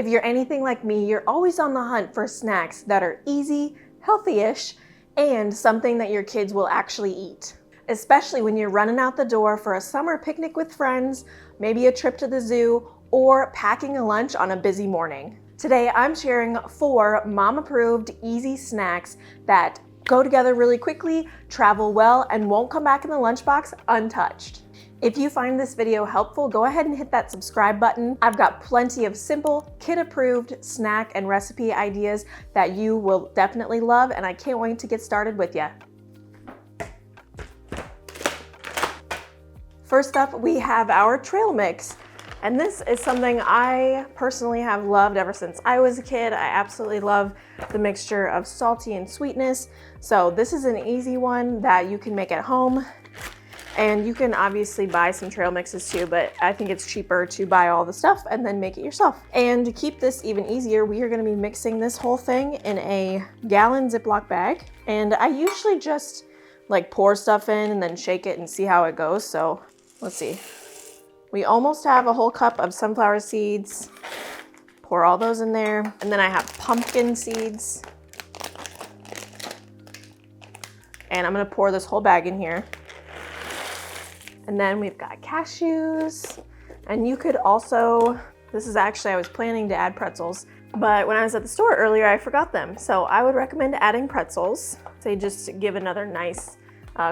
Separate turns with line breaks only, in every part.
If you're anything like me, you're always on the hunt for snacks that are easy, healthy-ish, and something that your kids will actually eat. Especially when you're running out the door for a summer picnic with friends, maybe a trip to the zoo, or packing a lunch on a busy morning. Today, I'm sharing 4 mom-approved easy snacks that go together really quickly, travel well, and won't come back in the lunchbox untouched. If you find this video helpful, go ahead and hit that subscribe button. I've got plenty of simple, kid-approved snack and recipe ideas that you will definitely love, and I can't wait to get started with you. First up, we have our trail mix. And this is something I personally have loved ever since I was a kid. I absolutely love the mixture of salty and sweetness. So this is an easy one that you can make at home. And you can obviously buy some trail mixes too, but I think it's cheaper to buy all the stuff and then make it yourself. And to keep this even easier, we are gonna be mixing this whole thing in a gallon Ziploc bag. And I usually just like pour stuff in and then shake it and see how it goes. So let's see. We almost have a whole cup of sunflower seeds. Pour all those in there. And then I have pumpkin seeds. And I'm gonna pour this whole bag in here. And then we've got cashews. And you could also, this is actually, I was planning to add pretzels, but when I was at the store earlier, I forgot them. So I would recommend adding pretzels. They just give another nice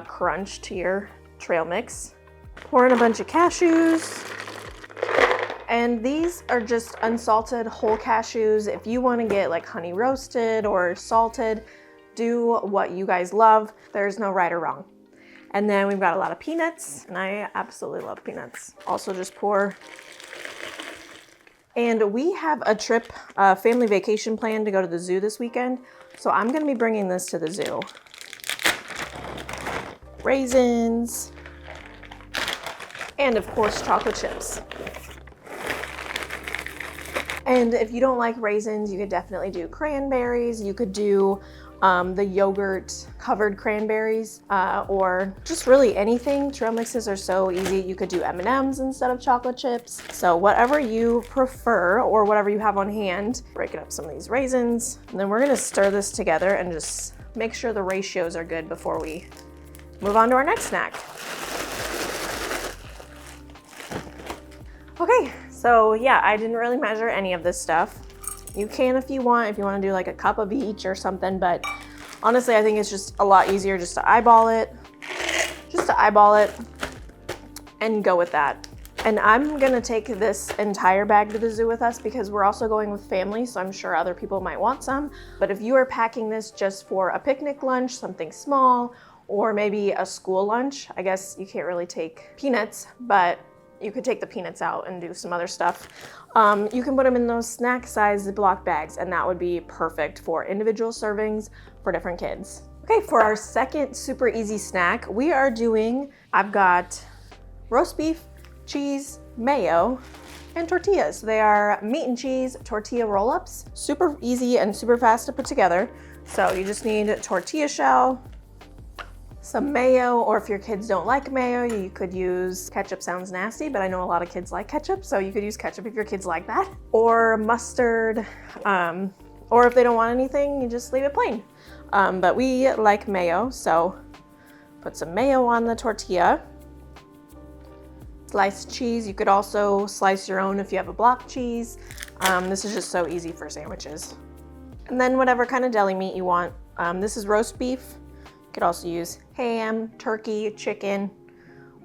crunch to your trail mix. Pour in a bunch of cashews. And these are just unsalted whole cashews. If you want to get like honey roasted or salted, do what you guys love. There's no right or wrong. And then we've got a lot of peanuts, and I absolutely love peanuts. Also just pour. And we have a trip, family vacation plan to go to the zoo this weekend. So I'm gonna be bringing this to the zoo. Raisins. And of course, chocolate chips. And if you don't like raisins, you could definitely do cranberries. You could do the yogurt covered cranberries or just really anything. Trail mixes are so easy. You could do M&Ms instead of chocolate chips. So whatever you prefer or whatever you have on hand, breaking up some of these raisins. And then we're gonna stir this together and just make sure the ratios are good before we move on to our next snack. Okay, so yeah, I didn't really measure any of this stuff. You can if you want to do like a cup of each or something, but honestly, I think it's just a lot easier just to eyeball it and go with that. And I'm gonna take this entire bag to the zoo with us because we're also going with family, so I'm sure other people might want some. But if you are packing this just for a picnic lunch, something small, or maybe a school lunch, I guess you can't really take peanuts, but you could take the peanuts out and do some other stuff. You can put them in those snack size Ziploc bags, and that would be perfect for individual servings for different kids. Okay, for our second super easy snack, I've got roast beef, cheese, mayo, and tortillas. They are meat and cheese tortilla roll-ups. Super easy and super fast to put together. So you just need a tortilla shell, some mayo, or if your kids don't like mayo, you could use ketchup. Sounds nasty, but I know a lot of kids like ketchup, so you could use ketchup if your kids like that. Or mustard, or if they don't want anything, you just leave it plain. But we like mayo, so put some mayo on the tortilla. Sliced cheese, you could also slice your own if you have a block cheese. This is just so easy for sandwiches. And then whatever kind of deli meat you want. This is roast beef. You could also use ham, turkey, chicken,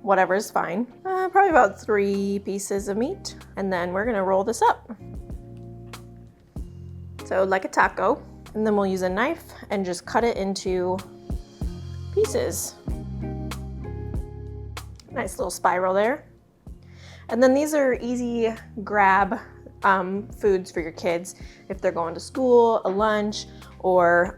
whatever is fine. Probably about 3 pieces of meat. And then we're gonna roll this up. So like a taco. And then we'll use a knife and just cut it into pieces. Nice little spiral there. And then these are easy grab foods for your kids if they're going to school, a lunch, or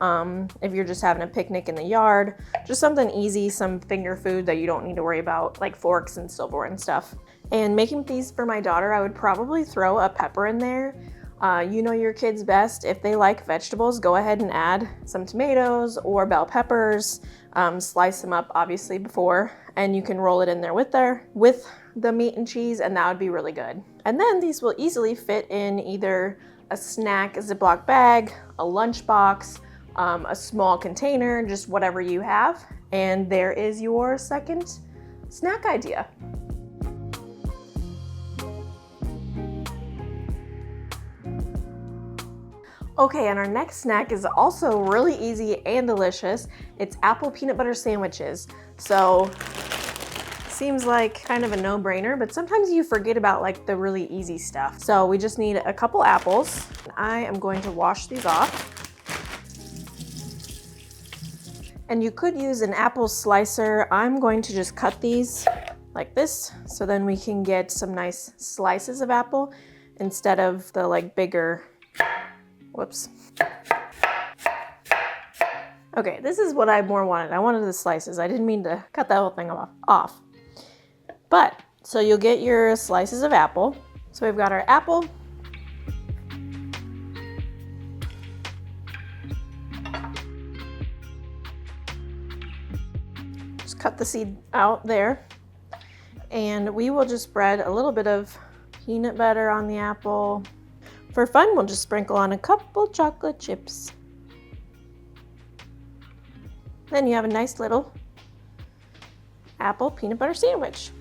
if you're just having a picnic in the yard, just something easy, some finger food that you don't need to worry about, like forks and silverware and stuff. And making these for my daughter, I would probably throw a pepper in there. You know your kids best. If they like vegetables, go ahead and add some tomatoes or bell peppers. Slice them up obviously before, and you can roll it in there with the meat and cheese, and that would be really good. And then these will easily fit in either a snack, a Ziploc bag, a lunchbox, a small container, just whatever you have. And there is your second snack idea. Okay, and our next snack is also really easy and delicious. It's apple peanut butter sandwiches. So, seems like kind of a no-brainer, but sometimes you forget about like the really easy stuff. So we just need a couple apples. I am going to wash these off. And you could use an apple slicer. I'm going to just cut these like this, so then we can get some nice slices of apple instead of the like bigger, whoops. Okay, this is what I more wanted. I wanted the slices. I didn't mean to cut that whole thing off. But, so you'll get your slices of apple. So we've got our apple. Just cut the seed out there. And we will just spread a little bit of peanut butter on the apple. For fun, we'll just sprinkle on a couple chocolate chips. Then you have a nice little apple peanut butter sandwich.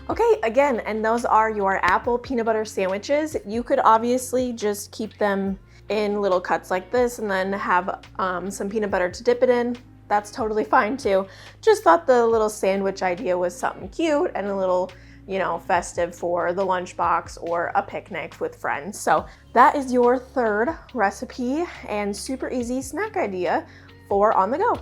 Okay, again, and those are your apple peanut butter sandwiches. You could obviously just keep them in little cuts like this and then have some peanut butter to dip it in. That's totally fine too. Just thought the little sandwich idea was something cute and a little, you know, festive for the lunchbox or a picnic with friends. So that is your third recipe and super easy snack idea for on the go.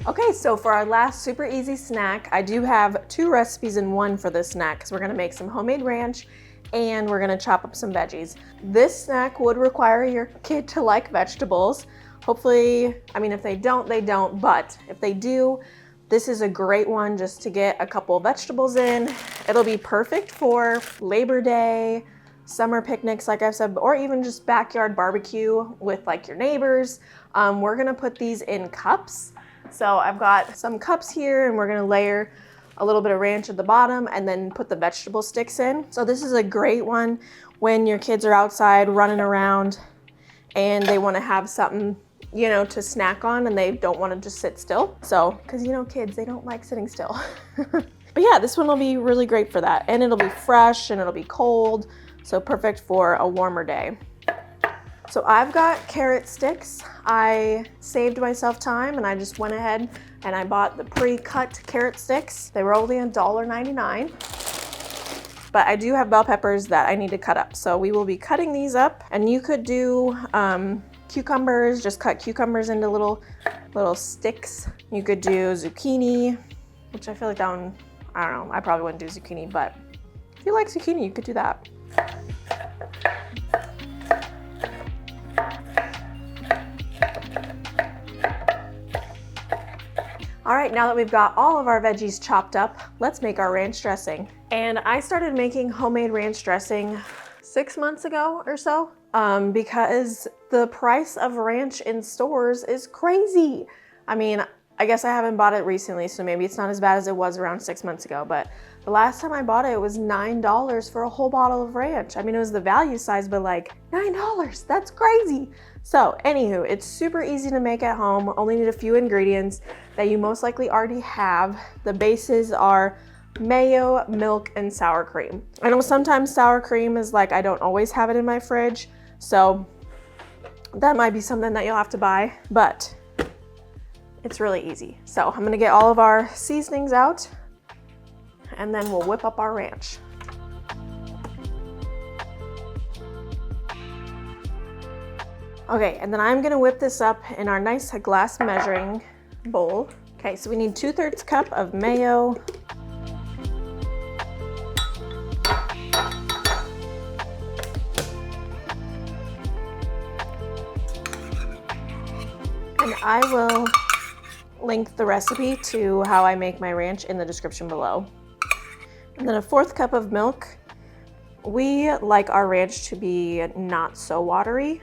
Okay, so for our last super easy snack, I do have 2 recipes in one for this snack because we're gonna make some homemade ranch and we're gonna chop up some veggies. This snack would require your kid to like vegetables. Hopefully, I mean, if they don't, they don't, but if they do, this is a great one just to get a couple vegetables in. It'll be perfect for Labor Day, summer picnics, like I've said, or even just backyard barbecue with like your neighbors. We're gonna put these in cups. So I've got some cups here and we're gonna layer a little bit of ranch at the bottom and then put the vegetable sticks in. So this is a great one when your kids are outside running around and they wanna have something, you know, to snack on and they don't wanna just sit still. So, cause you know, kids, they don't like sitting still. But yeah, this one will be really great for that. And it'll be fresh and it'll be cold. So perfect for a warmer day. So I've got carrot sticks. I saved myself time and I just went ahead and I bought the pre-cut carrot sticks. They were only $1.99. But I do have bell peppers that I need to cut up. So we will be cutting these up, and you could do cucumbers, just cut cucumbers into little sticks. You could do zucchini, which I feel like that one, I don't know, I probably wouldn't do zucchini, but if you like zucchini, you could do that. All right, now that we've got all of our veggies chopped up, let's make our ranch dressing. And I started making homemade ranch dressing 6 months ago or so because the price of ranch in stores is crazy. I mean, I guess I haven't bought it recently, so maybe it's not as bad as it was around 6 months ago, but the last time I bought it, it was $9 for a whole bottle of ranch. I mean, it was the value size, but like $9, that's crazy. So anywho, it's super easy to make at home. Only need a few ingredients that you most likely already have. The bases are mayo, milk, and sour cream. I know sometimes sour cream is like, I don't always have it in my fridge, so that might be something that you'll have to buy, but it's really easy. So I'm gonna get all of our seasonings out and then we'll whip up our ranch. Okay, and then I'm gonna whip this up in our nice glass measuring bowl. Okay, so we need 2/3 cup of mayo. And I will link the recipe to how I make my ranch in the description below. And then a 1/4 cup of milk. We like our ranch to be not so watery.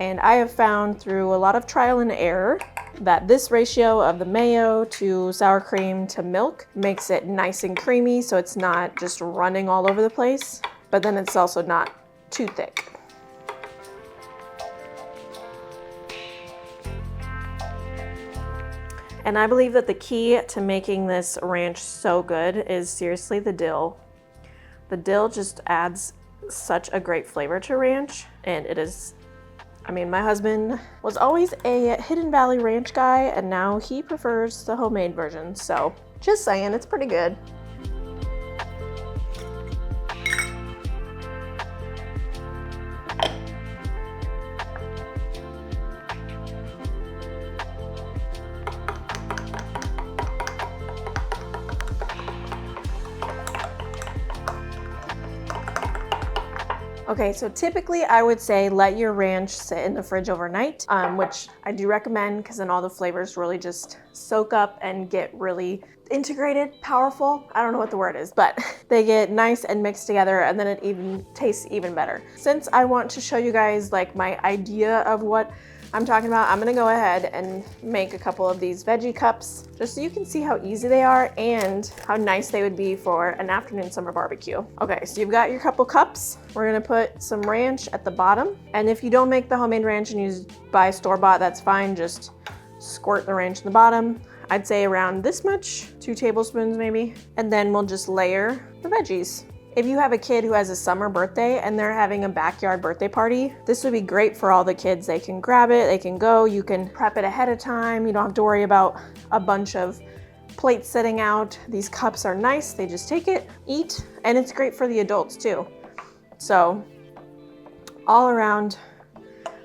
And I have found through a lot of trial and error that this ratio of the mayo to sour cream to milk makes it nice and creamy, so it's not just running all over the place, but then it's also not too thick. And I believe that the key to making this ranch so good is seriously the dill. The dill just adds such a great flavor to ranch, and it is, I mean, my husband was always a Hidden Valley Ranch guy, and now he prefers the homemade version, so just saying, it's pretty good. Okay, so typically I would say let your ranch sit in the fridge overnight, which I do recommend because then all the flavors really just soak up and get really integrated, powerful. I don't know what the word is, but they get nice and mixed together, and then it even tastes even better. Since I want to show you guys like my idea of what I'm talking about, I'm gonna go ahead and make a couple of these veggie cups just so you can see how easy they are and how nice they would be for an afternoon summer barbecue. Okay, so you've got your couple cups. We're gonna put some ranch at the bottom. And if you don't make the homemade ranch and you buy store-bought, that's fine. Just squirt the ranch in the bottom. I'd say around this much, 2 tablespoons maybe. And then we'll just layer the veggies. If you have a kid who has a summer birthday and they're having a backyard birthday party, this would be great for all the kids. They can grab it, they can go, you can prep it ahead of time. You don't have to worry about a bunch of plates sitting out. These cups are nice, they just take it, eat, and it's great for the adults too. So all around,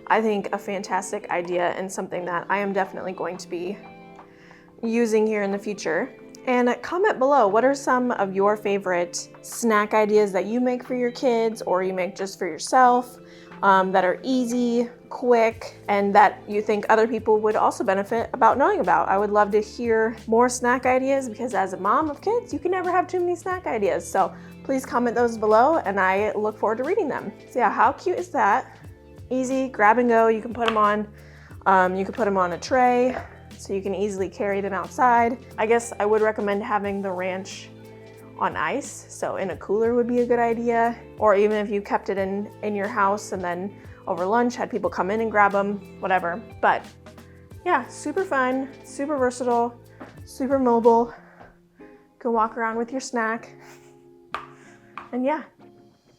I think a fantastic idea and something that I am definitely going to be using here in the future. And comment below, what are some of your favorite snack ideas that you make for your kids or you make just for yourself that are easy, quick, and that you think other people would also benefit about knowing about? I would love to hear more snack ideas because as a mom of kids, you can never have too many snack ideas. So please comment those below and I look forward to reading them. So yeah, how cute is that? Easy, grab and go. You can put them on, a tray, so you can easily carry them outside. I guess I would recommend having the ranch on ice, so in a cooler would be a good idea. Or even if you kept it in your house and then over lunch had people come in and grab them, whatever. But yeah, super fun, super versatile, super mobile. You can walk around with your snack. And yeah,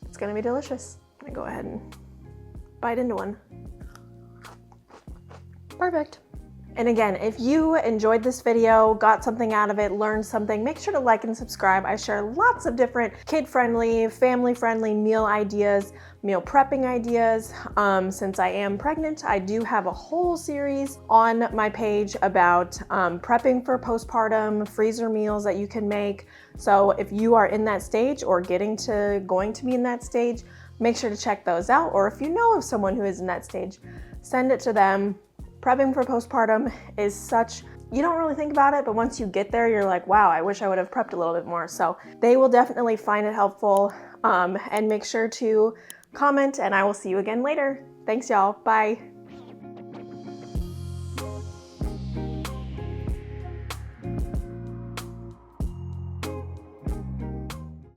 it's gonna be delicious. I'm gonna go ahead and bite into one. Perfect. And again, if you enjoyed this video, got something out of it, learned something, make sure to like and subscribe. I share lots of different kid-friendly, family-friendly meal ideas, meal prepping ideas. Since I am pregnant, I do have a whole series on my page about prepping for postpartum, freezer meals that you can make. So if you are in that stage or going to be in that stage, make sure to check those out. Or if you know of someone who is in that stage, send it to them. Prepping for postpartum is such, you don't really think about it, but once you get there, you're like, wow, I wish I would have prepped a little bit more. So they will definitely find it helpful, and make sure to comment, and I will see you again later. Thanks, y'all. Bye.